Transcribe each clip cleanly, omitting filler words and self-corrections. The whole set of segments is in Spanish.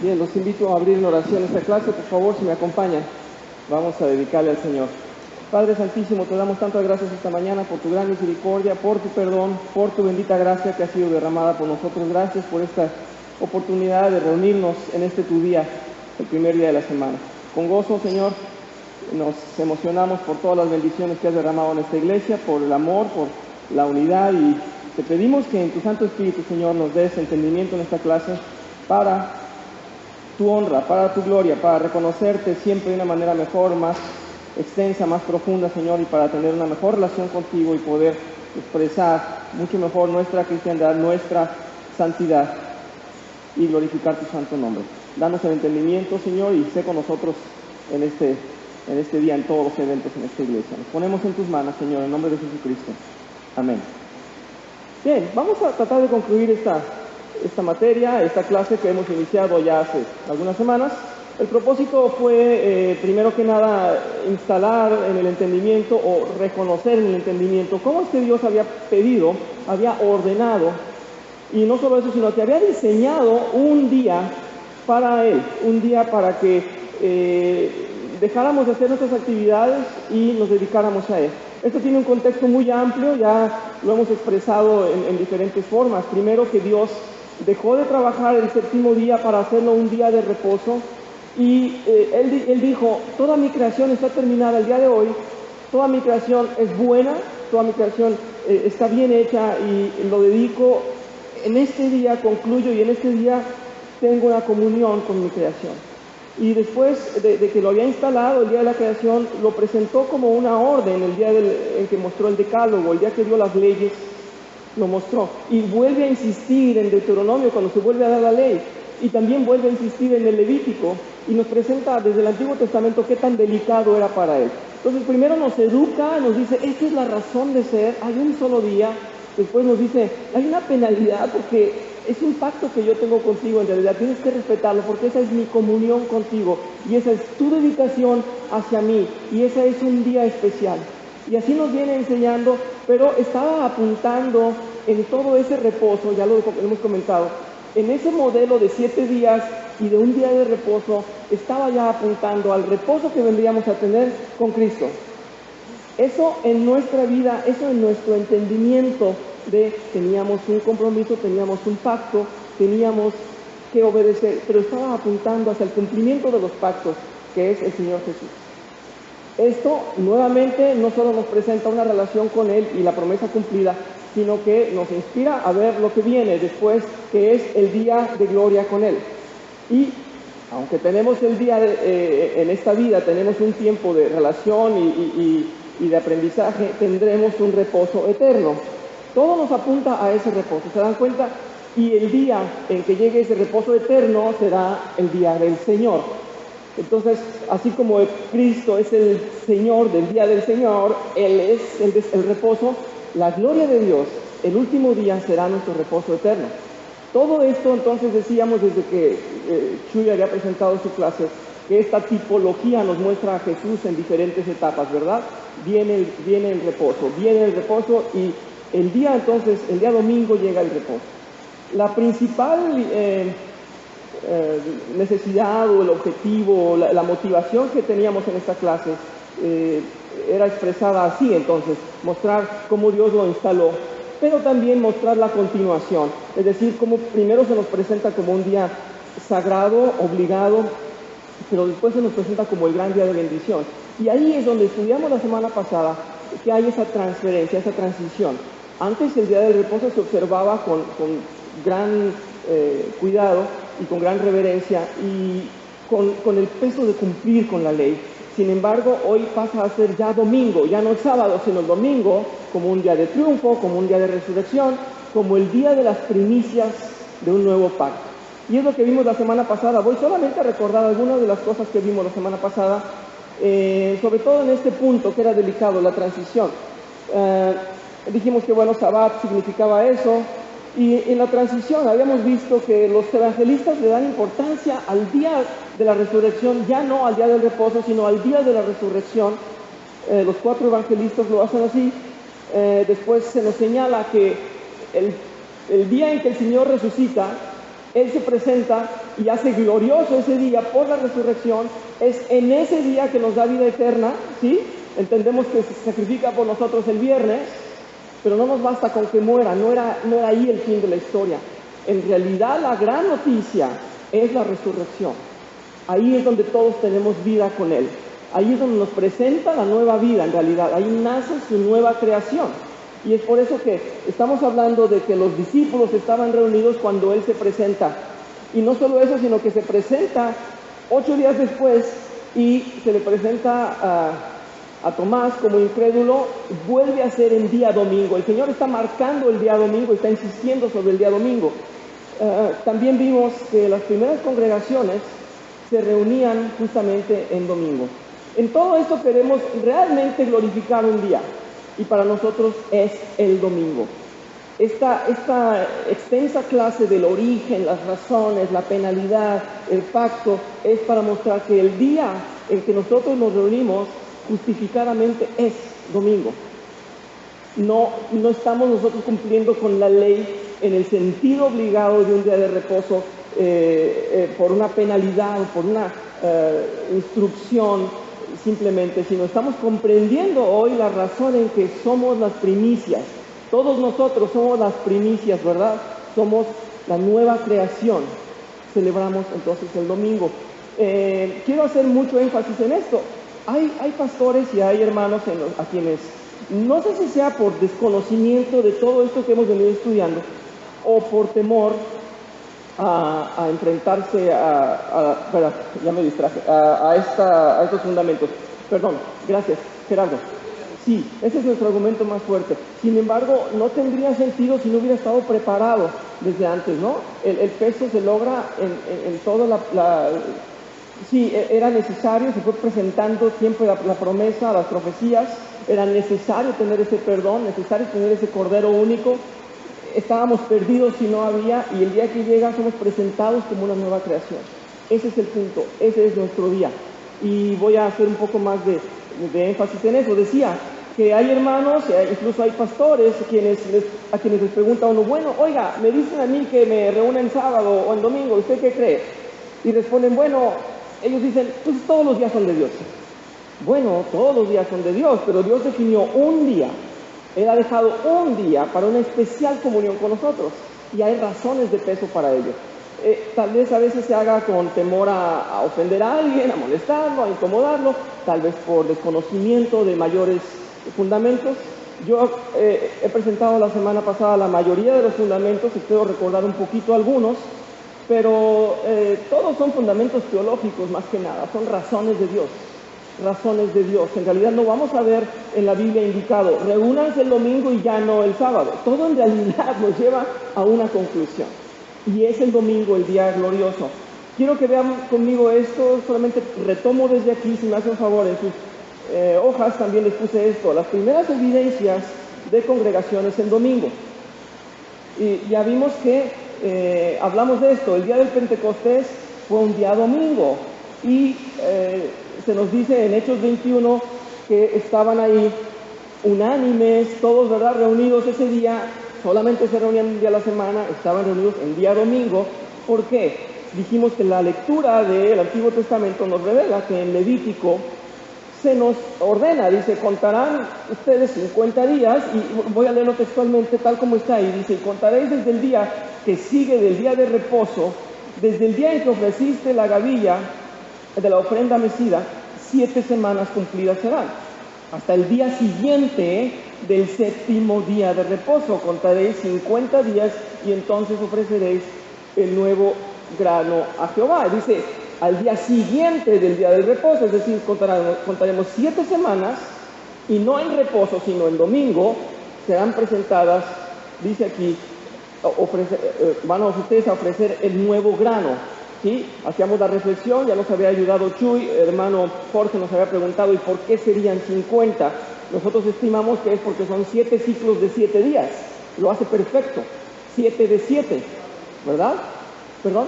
Bien, los invito a abrir en oración esta clase. Por favor, si me acompañan, vamos a dedicarle al Señor. Padre Santísimo, te damos tantas gracias esta mañana por tu gran misericordia, por tu perdón, por tu bendita gracia que ha sido derramada por nosotros. Gracias por esta oportunidad de reunirnos en este tu día, el primer día de la semana. Con gozo, Señor, nos emocionamos por todas las bendiciones que has derramado en esta iglesia, por el amor, por la unidad, y te pedimos que en tu Santo Espíritu, Señor, nos des entendimiento en esta clase para tu honra, para tu gloria, para reconocerte siempre de una manera mejor, más extensa, más profunda, Señor, y para tener una mejor relación contigo y poder expresar mucho mejor nuestra cristiandad, nuestra santidad y glorificar tu santo nombre. Danos el entendimiento, Señor, y sé con nosotros en este día, en todos los eventos en esta iglesia. Nos ponemos en tus manos, Señor, en nombre de Jesucristo. Amén. Bien, vamos a tratar de concluir esta materia, esta clase que hemos iniciado ya hace algunas semanas. El propósito fue, primero que nada, instalar en el entendimiento o reconocer en el entendimiento cómo es que Dios había pedido, había ordenado, y no solo eso, sino que había diseñado un día para Él, un día para que dejáramos de hacer nuestras actividades y nos dedicáramos a Él. Esto tiene un contexto muy amplio, ya lo hemos expresado en diferentes formas. Primero, que Dios dejó de trabajar el séptimo día para hacerlo un día de reposo, y él dijo: toda mi creación está terminada el día de hoy, toda mi creación es buena, toda mi creación está bien hecha, y lo dedico en este día, concluyo, y en este día tengo una comunión con mi creación. Y después de que lo había instalado el día de la creación, lo presentó como una orden el día en que mostró el decálogo, el día que dio las leyes, lo mostró. Y vuelve a insistir en Deuteronomio cuando se vuelve a dar la ley, y también vuelve a insistir en el Levítico, y nos presenta desde el Antiguo Testamento qué tan delicado era para él. Entonces, primero nos educa, nos dice: esta es la razón de ser, hay un solo día. Después nos dice: hay una penalidad porque es un pacto que yo tengo contigo, en realidad tienes que respetarlo porque esa es mi comunión contigo, y esa es tu dedicación hacia mí, y ese es un día especial. Y así nos viene enseñando, pero estaba apuntando en todo ese reposo, ya lo hemos comentado, en ese modelo de 7 días y de un día de reposo, estaba ya apuntando al reposo que vendríamos a tener con Cristo. Eso en nuestra vida, eso en nuestro entendimiento de teníamos un compromiso, teníamos un pacto, teníamos que obedecer, pero estaba apuntando hacia el cumplimiento de los pactos, que es el Señor Jesús. Esto nuevamente no solo nos presenta una relación con Él y la promesa cumplida, sino que nos inspira a ver lo que viene después, que es el día de gloria con Él. Y aunque tenemos el día en esta vida, tenemos un tiempo de relación y de aprendizaje, tendremos un reposo eterno. Todo nos apunta a ese reposo, ¿se dan cuenta? Y el día en que llegue ese reposo eterno será el día del Señor. Entonces, así como Cristo es el Señor del día del Señor, Él es el reposo, la gloria de Dios, el último día será nuestro reposo eterno. Todo esto, entonces, decíamos desde que Chuy había presentado su clase, que esta tipología nos muestra a Jesús en diferentes etapas, ¿verdad? Viene el reposo, y el día domingo llega el reposo. La principal necesidad o el objetivo, la motivación que teníamos en esta clase era expresada así, entonces, mostrar cómo Dios lo instaló, pero también mostrar la continuación, es decir, cómo primero se nos presenta como un día sagrado, obligado, pero después se nos presenta como el gran día de bendición. Y ahí es donde estudiamos la semana pasada que hay esa transferencia, esa transición. Antes el día del reposo se observaba con gran cuidado y con gran reverencia y con el peso de cumplir con la ley. Sin embargo, hoy pasa a ser ya domingo, ya no el sábado, sino el domingo, como un día de triunfo, como un día de resurrección, como el día de las primicias de un nuevo pacto. Y es lo que vimos la semana pasada. Voy solamente a recordar algunas de las cosas que vimos la semana pasada, sobre todo en este punto que era delicado, la transición. Dijimos que, bueno, Sabbat significaba eso, y en la transición habíamos visto que los evangelistas le dan importancia al día de la resurrección, ya no al día del reposo, sino al día de la resurrección. Los 4 evangelistas lo hacen así. Después se nos señala que el día en que el Señor resucita Él se presenta y hace glorioso ese día por la resurrección. Es en ese día que nos da vida eterna, ¿sí? Entendemos que se sacrifica por nosotros el viernes, pero no nos basta con que muera, no era ahí el fin de la historia. En realidad la gran noticia es la resurrección. Ahí es donde todos tenemos vida con Él. Ahí es donde nos presenta la nueva vida en realidad. Ahí nace su nueva creación. Y es por eso que estamos hablando de que los discípulos estaban reunidos cuando Él se presenta. Y no solo eso, sino que se presenta 8 días después y se le presenta a Tomás como incrédulo, vuelve a ser en día domingo. El Señor está marcando el día domingo, está insistiendo sobre el día domingo. También vimos que las primeras congregaciones se reunían justamente en domingo. En todo esto queremos realmente glorificar un día, y para nosotros es el domingo. Esta extensa clase del origen, las razones, la penalidad, el pacto, es para mostrar que el día en que nosotros nos reunimos justificadamente es domingo. No estamos nosotros cumpliendo con la ley en el sentido obligado de un día de reposo por una penalidad o por una instrucción simplemente, sino estamos comprendiendo hoy la razón en que somos las primicias. Todos nosotros somos las primicias, ¿verdad? Somos la nueva creación. Celebramos entonces el domingo. Quiero hacer mucho énfasis en esto. Hay pastores y hay hermanos a quienes, no sé si sea por desconocimiento de todo esto que hemos venido estudiando o por temor a enfrentarse ya me distraje, a estos fundamentos. Perdón, gracias, Gerardo. Sí, ese es nuestro argumento más fuerte. Sin embargo, no tendría sentido si no hubiera estado preparado desde antes, ¿no? El peso se logra en toda sí, era necesario, se fue presentando siempre la promesa, las profecías, era necesario tener ese perdón, necesario tener ese cordero único. Estábamos perdidos si no había, y el día que llega somos presentados como una nueva creación. Ese es el punto, ese es nuestro día. Y voy a hacer un poco más de énfasis en eso. Decía que hay hermanos, incluso hay pastores a quienes les pregunta uno, bueno, oiga, me dicen a mí que me reúnen sábado o en domingo, ¿usted qué cree? Y responden, bueno, ellos dicen, pues todos los días son de Dios. Bueno, todos los días son de Dios, pero Dios definió un día. Él ha dejado un día para una especial comunión con nosotros, y hay razones de peso para ello. Tal vez a veces se haga con temor a ofender a alguien, a molestarlo, a incomodarlo, tal vez por desconocimiento de mayores fundamentos. Yo he presentado la semana pasada la mayoría de los fundamentos, espero recordar un poquito algunos, pero todos son fundamentos teológicos más que nada, son razones de Dios. Razones de Dios. En realidad no vamos a ver en la Biblia indicado, reúnanse el domingo y ya no el sábado. Todo en realidad nos lleva a una conclusión. Y es el domingo, el día glorioso. Quiero que vean conmigo esto, solamente retomo desde aquí, si me hacen favor, en sus hojas también les puse esto, las primeras evidencias de congregaciones en domingo. Y ya vimos que hablamos de esto, el día del Pentecostés fue un día domingo, y se nos dice en Hechos 21 que estaban ahí unánimes, todos, ¿verdad?, reunidos ese día. Solamente se reunían un día a la semana, estaban reunidos en día domingo. ¿Por qué? Dijimos que la lectura del Antiguo Testamento nos revela que en Levítico se nos ordena, dice, contarán ustedes 50 días, y voy a leerlo textualmente tal como está ahí, dice, y contaréis desde el día que sigue del día de reposo, desde el día en que ofreciste la gavilla de la ofrenda mecida, 7 semanas cumplidas serán. Hasta el día siguiente del 7º día de reposo contaréis 50 días, y entonces ofreceréis el nuevo grano a Jehová. Dice, al día siguiente del día del reposo, es decir, contaremos 7 semanas, y no en reposo, sino en domingo, serán presentadas, dice aquí, van ustedes a ofrecer el nuevo grano. ¿Sí? Hacíamos la reflexión, ya nos había ayudado Chuy, hermano Jorge nos había preguntado, ¿y por qué serían 50? Nosotros estimamos que es porque son 7 ciclos de 7 días, lo hace perfecto, 7 de 7, ¿verdad? ¿Perdón?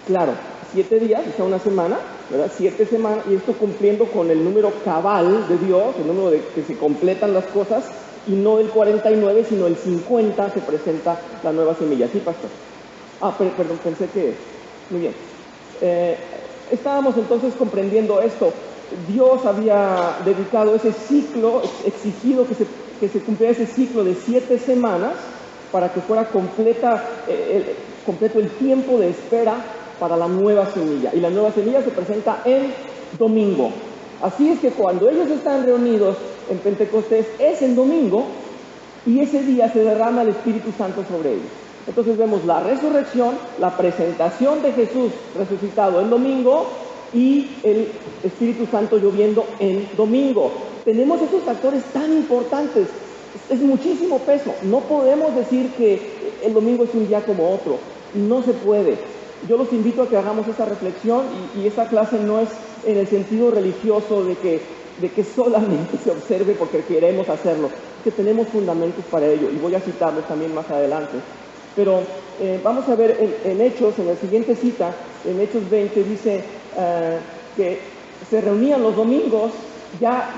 Claro, 7 días, o sea, una semana, ¿verdad? 7 semanas, y esto cumpliendo con el número cabal de Dios, el número de que se completan las cosas, y no el 49, sino el 50 se presenta la nueva semilla. ¿Sí, pastor? Perdón, pensé que... Muy bien. Estábamos entonces comprendiendo esto. Dios había dedicado ese ciclo, exigido que se cumpliera ese ciclo de 7 semanas para que fuera completo el tiempo de espera para la nueva semilla. Y la nueva semilla se presenta el domingo. Así es que cuando ellos están reunidos en Pentecostés es el domingo y ese día se derrama el Espíritu Santo sobre ellos. Entonces vemos la resurrección, la presentación de Jesús resucitado el domingo y el Espíritu Santo lloviendo en domingo. Tenemos esos factores tan importantes, es muchísimo peso. No podemos decir que el domingo es un día como otro, no se puede. Yo los invito a que hagamos esa reflexión y esa clase no es en el sentido religioso de que solamente se observe porque queremos hacerlo, que tenemos fundamentos para ello y voy a citarlos también más adelante. Pero vamos a ver en Hechos, en la siguiente cita, en Hechos 20 dice que se reunían los domingos ya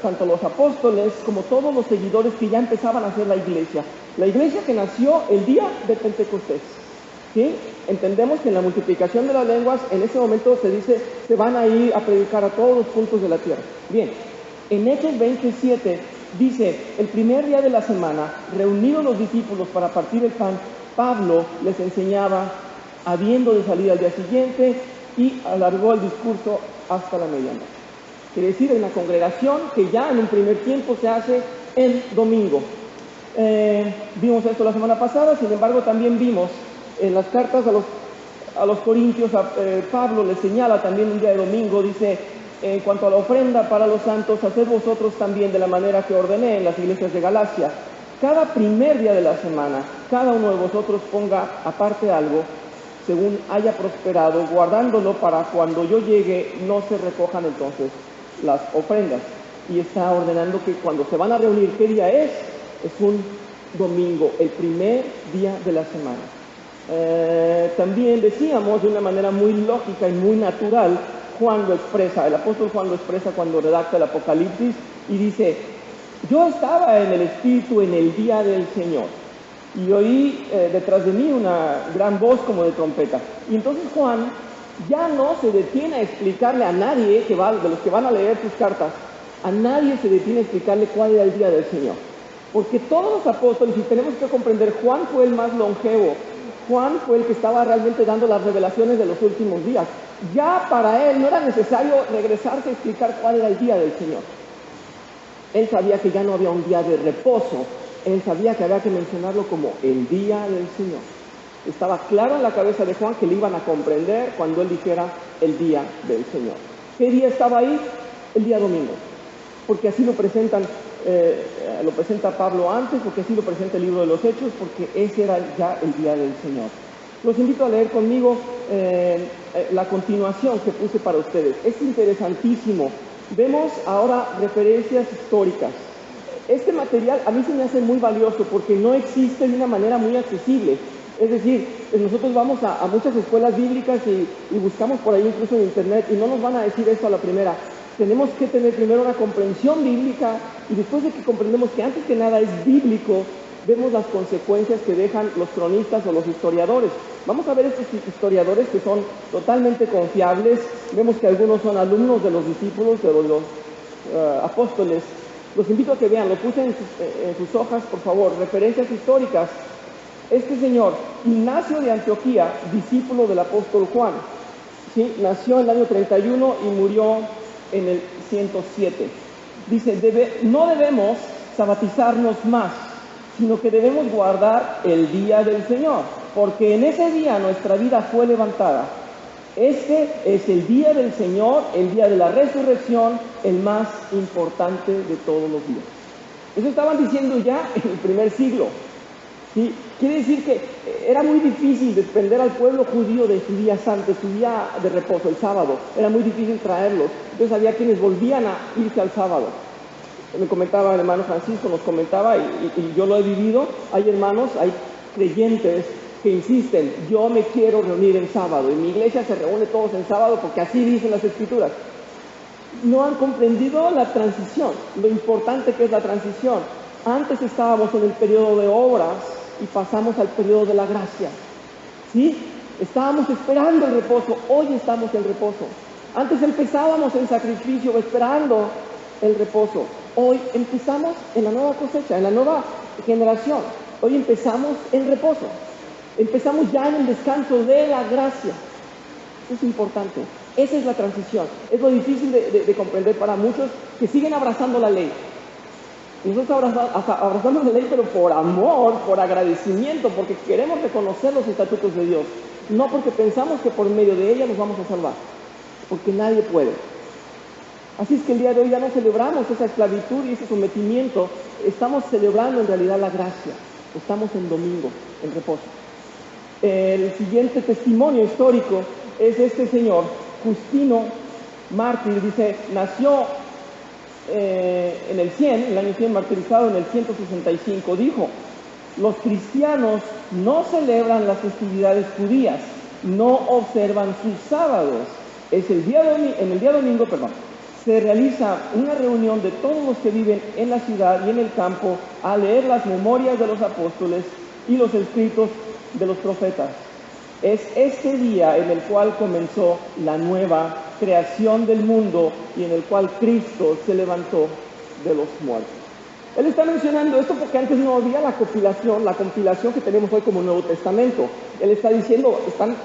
tanto los apóstoles como todos los seguidores que ya empezaban a hacer la iglesia que nació el día de Pentecostés. ¿Sí? Entendemos que en la multiplicación de las lenguas en ese momento se dice se van a ir a predicar a todos los puntos de la tierra. Bien, en Hechos 27 dice, el primer día de la semana, reunidos los discípulos para partir el pan, Pablo les enseñaba, habiendo de salir al día siguiente, y alargó el discurso hasta la medianoche. Quiere decir, en la congregación que ya en un primer tiempo se hace el domingo. Vimos esto la semana pasada, sin embargo también vimos en las cartas a los Corintios, Pablo les señala también un día de domingo, dice, en cuanto a la ofrenda para los santos, haced vosotros también de la manera que ordené en las iglesias de Galacia. Cada primer día de la semana, cada uno de vosotros ponga aparte algo, según haya prosperado, guardándolo para cuando yo llegue no se recojan entonces las ofrendas. Y está ordenando que cuando se van a reunir, ¿qué día es? Es un domingo, el primer día de la semana. También decíamos de una manera muy lógica y muy natural, el apóstol Juan lo expresa cuando redacta el Apocalipsis y dice, yo estaba en el Espíritu en el día del Señor y oí detrás de mí una gran voz como de trompeta. Y entonces Juan ya no se detiene a explicarle a nadie, de los que van a leer sus cartas, a nadie se detiene a explicarle cuál era el día del Señor. Porque todos los apóstoles, y tenemos que comprender, Juan fue el más longevo, Juan fue el que estaba realmente dando las revelaciones de los últimos días. Ya para él no era necesario regresarse a explicar cuál era el día del Señor. Él sabía que ya no había un día de reposo, él sabía que había que mencionarlo como el día del Señor. Estaba claro en la cabeza de Juan que le iban a comprender cuando él dijera el día del Señor. ¿Qué día estaba ahí? El día domingo. Porque así lo presenta Pablo antes, porque así lo presenta el libro de los Hechos, porque ese era ya el día del Señor. Los invito a leer conmigo la continuación que puse para ustedes. Es interesantísimo. Vemos ahora referencias históricas. Este material a mí se me hace muy valioso porque no existe de una manera muy accesible. Es decir, nosotros vamos a muchas escuelas bíblicas y buscamos por ahí incluso en internet y no nos van a decir esto a la primera. Tenemos que tener primero una comprensión bíblica y después de que comprendemos que antes que nada es bíblico, vemos las consecuencias que dejan los cronistas o los historiadores. Vamos a ver estos historiadores que son totalmente confiables. Vemos que algunos son alumnos de los discípulos, de los apóstoles. Los invito a que vean, lo puse en sus hojas, por favor, referencias históricas. Este señor, Ignacio de Antioquía, discípulo del apóstol Juan, ¿sí? Nació en el año 31 y murió en el 107. Dice, no debemos sabatizarnos más, sino que debemos guardar el día del Señor, porque en ese día nuestra vida fue levantada. Este es el día del Señor, el día de la resurrección, el más importante de todos los días. Eso estaban diciendo ya en el primer siglo. ¿Sí? Quiere decir que era muy difícil desprender al pueblo judío de su día santo, su día de reposo, el sábado. Era muy difícil traerlos. Entonces había quienes volvían a irse al sábado. Me comentaba el hermano Francisco, nos comentaba, y yo lo he vivido. Hay hermanos, hay creyentes que insisten, yo me quiero reunir en sábado. En mi iglesia se reúne todos en sábado porque así dicen las Escrituras. No han comprendido la transición, lo importante que es la transición. Antes estábamos en el periodo de obras, y pasamos al periodo de la gracia. ¿Sí? Estábamos esperando el reposo, hoy estamos en reposo. Antes empezábamos el sacrificio esperando el reposo. Hoy empezamos en la nueva cosecha, en la nueva generación. Hoy empezamos el reposo. Empezamos ya en el descanso de la gracia. Eso es importante. Esa es la transición. Es lo difícil de comprender para muchos que siguen abrazando la ley. Nosotros abrazamos la ley, pero por amor, por agradecimiento, porque queremos reconocer los estatutos de Dios. No porque pensamos que por medio de ella nos vamos a salvar. Porque nadie puede. Así es que el día de hoy ya no celebramos esa esclavitud y ese sometimiento. Estamos celebrando en realidad la gracia. Estamos en domingo, en reposo. El siguiente testimonio histórico es este señor, Justino, mártir. Dice, nació en el 100, el año 100, martirizado en el 165. Dijo, los cristianos no celebran las festividades judías, no observan sus sábados. En el día domingo, se realiza una reunión de todos los que viven en la ciudad y en el campo a leer las memorias de los apóstoles y los escritos de los profetas. Es este día en el cual comenzó la nueva creación del mundo y en el cual Cristo se levantó de los muertos. Él está mencionando esto porque antes no había la compilación que tenemos hoy como Nuevo Testamento. Él está diciendo, están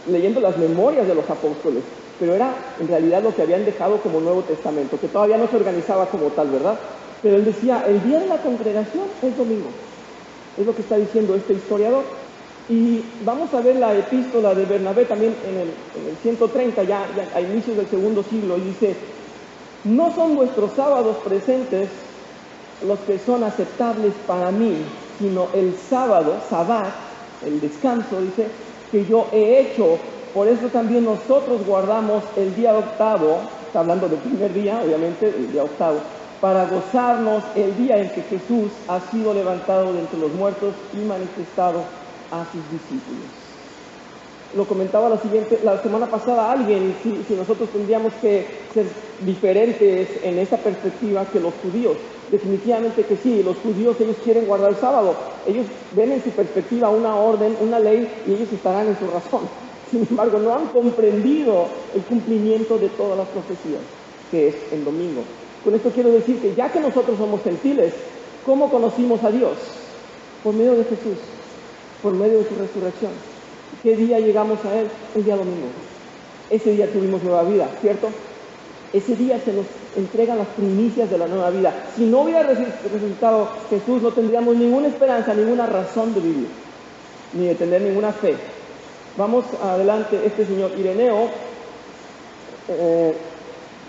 leyendo las memorias de los apóstoles, pero era en realidad lo que habían dejado como Nuevo Testamento, que todavía no se organizaba como tal, ¿verdad? Pero él decía, el día de la congregación es domingo. Es lo que está diciendo este historiador. Y vamos a ver la epístola de Bernabé también en el 130, ya a inicios del segundo siglo, y dice, no son vuestros sábados presentes los que son aceptables para mí, sino el sábado, sabbat, el descanso, dice, que yo he hecho. Por eso también nosotros guardamos el día octavo, está hablando del primer día, obviamente, el día octavo, para gozarnos el día en que Jesús ha sido levantado de entre los muertos y manifestado a sus discípulos. Lo comentaba la semana pasada alguien, si nosotros tendríamos que ser diferentes en esa perspectiva que los judíos. Definitivamente que sí, los judíos, ellos quieren guardar el sábado, ellos ven en su perspectiva una orden, una ley, y ellos estarán en su razón. Sin embargo, no han comprendido el cumplimiento de todas las profecías, que es el domingo. Con esto quiero decir que ya que nosotros somos gentiles, ¿cómo conocimos a Dios? Por medio de Jesús, por medio de su resurrección. ¿Qué día llegamos a Él? El día domingo. Ese día tuvimos nueva vida, ¿cierto? Ese día se nos entregan las primicias de la nueva vida. Si no hubiera resucitado Jesús, no tendríamos ninguna esperanza, ninguna razón de vivir, ni de tener ninguna fe. Vamos adelante, este señor Ireneo,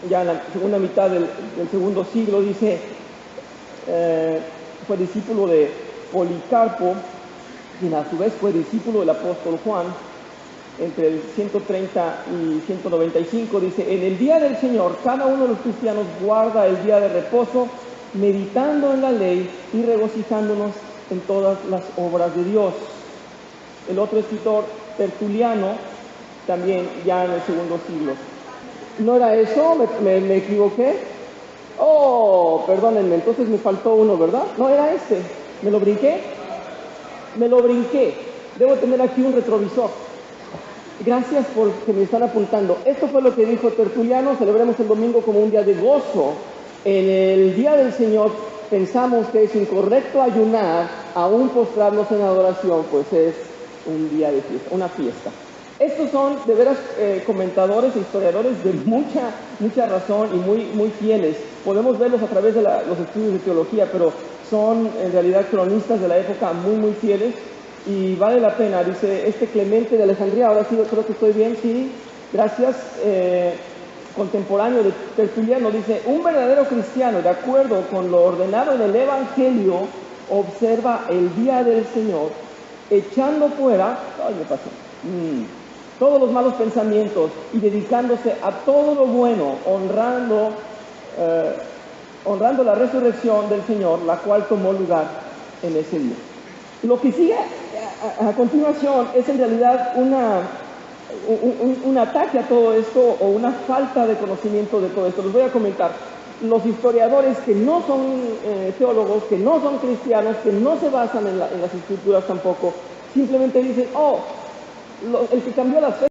ya en la segunda mitad del segundo siglo, dice, fue discípulo de Policarpo, quien a su vez fue discípulo del apóstol Juan. Entre el 130 y 195 dice, en el día del Señor cada uno de los cristianos guarda el día de reposo, meditando en la ley y regocijándonos en todas las obras de Dios. El otro escritor, Tertuliano, también ya en el segundo siglo. ¿No era eso? ¿Me equivoqué? Oh, perdónenme, entonces me faltó uno, ¿verdad? No, era este. ¿Me lo brinqué? Me lo brinqué. Debo tener aquí un retrovisor. Gracias por que me están apuntando. Esto fue lo que dijo Tertuliano. Celebremos el domingo como un día de gozo. En el día del Señor pensamos que es incorrecto ayunar, aún postrarnos en adoración, pues es un día de fiesta, una fiesta. Estos son de veras comentadores e historiadores de mucha razón y muy fieles. Podemos verlos a través de los estudios de teología, pero son en realidad cronistas de la época muy fieles. Y vale la pena, dice este Clemente de Alejandría, ahora sí creo que estoy bien, sí, gracias, contemporáneo de Tertuliano, dice, un verdadero cristiano, de acuerdo con lo ordenado en el Evangelio, observa el día del Señor, echando fuera, todos los malos pensamientos y dedicándose a todo lo bueno, honrando la resurrección del Señor, la cual tomó lugar en ese día. Lo que sigue a continuación es en realidad un ataque a todo esto o una falta de conocimiento de todo esto. Les voy a comentar. los historiadores que no son teólogos, que no son cristianos, que no se basan en las escrituras tampoco, simplemente dicen, oh, el que cambió las fechas